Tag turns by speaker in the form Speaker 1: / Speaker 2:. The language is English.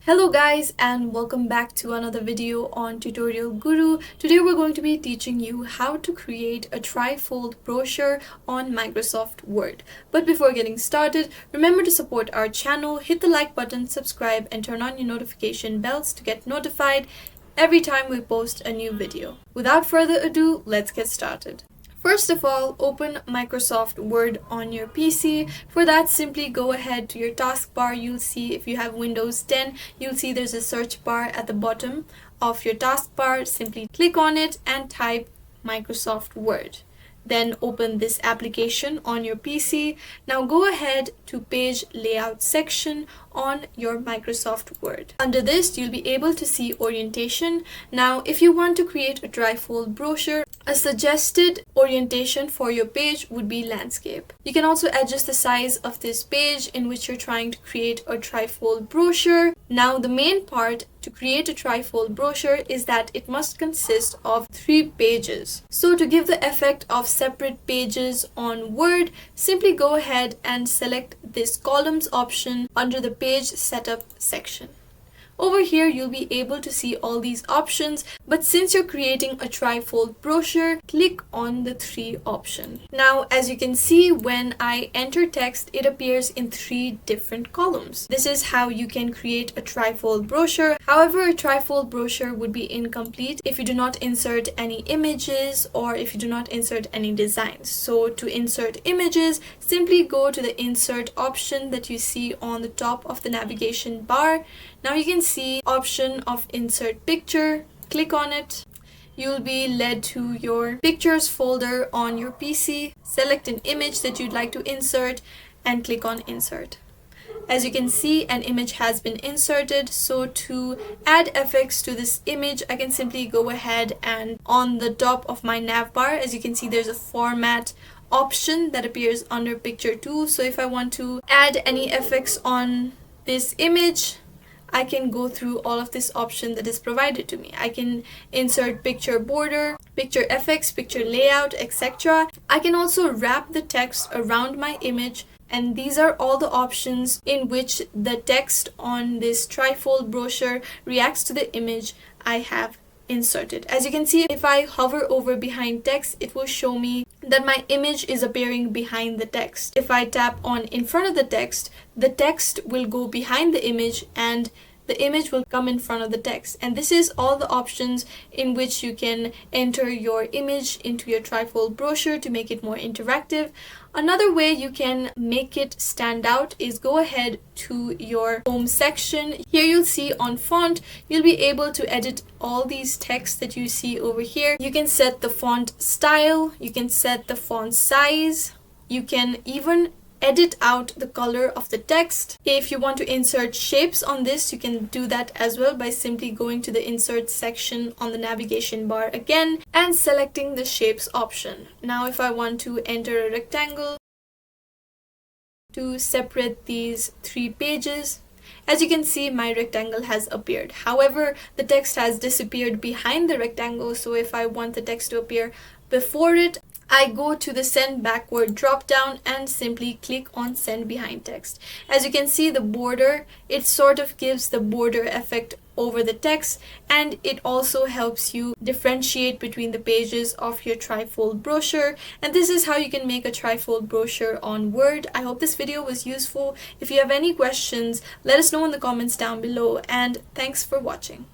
Speaker 1: Hello guys, and welcome back to another video on Tutorial Guru. Today we're going to be teaching you how to create a trifold brochure on Microsoft Word. But before getting started, remember to support our channel, hit the like button, subscribe, and turn on your notification bells to get notified every time we post a new video. Without further ado, let's get started. First of all, open Microsoft Word on your PC. For that, simply go ahead to your taskbar. You'll see, if you have Windows 10, you'll see there's a search bar at the bottom of your taskbar. Simply click on it and type Microsoft Word. Then open this application on your PC. Now go ahead to page layout section on your Microsoft Word. Under this, you'll be able to see orientation. Now, if you want to create a trifold brochure, a suggested orientation for your page would be landscape. You can also adjust the size of this page in which you're trying to create a trifold brochure. Now, the main part to create a trifold brochure is that it must consist of 3 pages. So to give the effect of separate pages on Word, simply go ahead and select this columns option under the page setup section. Over here, you'll be able to see all these options, but since you're creating a trifold brochure, click on the 3 option. Now, as you can see, when I enter text, it appears in 3 different columns. This is how you can create a trifold brochure. However, a trifold brochure would be incomplete if you do not insert any images or if you do not insert any designs. So to insert images, simply go to the insert option that you see on the top of the navigation bar. Now you can see option of insert picture. Click on it. You'll be led to your pictures folder on your PC. Select an image that you'd like to insert and click on insert. As you can see, an image has been inserted. So to add effects to this image, I can simply go ahead and on the top of my nav bar, as you can see, there's a format option that appears under picture 2. So if I want to add any effects on this image, I can go through all of this option that is provided to me. I can insert picture border, picture effects, picture layout, etc. I can also wrap the text around my image, and these are all the options in which the text on this trifold brochure reacts to the image I have inserted. As you can see, if I hover over behind text, it will show me that my image is appearing behind the text. If I tap on in front of the text will go behind the image and the image will come in front of the text. And this is all the options in which you can enter your image into your trifold brochure to make it more interactive. Another way you can make it stand out is go ahead to your home section. Here you'll see on font, you'll be able to edit all these texts that you see over here. You can set the font style, you can set the font size, you can even edit out the color of the text. If you want to insert shapes on this, you can do that as well by simply going to the insert section on the navigation bar again and selecting the shapes option. Now if I want to enter a rectangle to separate these 3 pages, as you can see, my rectangle has appeared. However, the text has disappeared behind the rectangle, so if I want the text to appear before it, I go to the send backward drop down and simply click on send behind text. As you can see, the border, it sort of gives the border effect over the text, and it also helps you differentiate between the pages of your trifold brochure. And this is how you can make a trifold brochure on Word. I hope this video was useful. If you have any questions, let us know in the comments down below, and thanks for watching.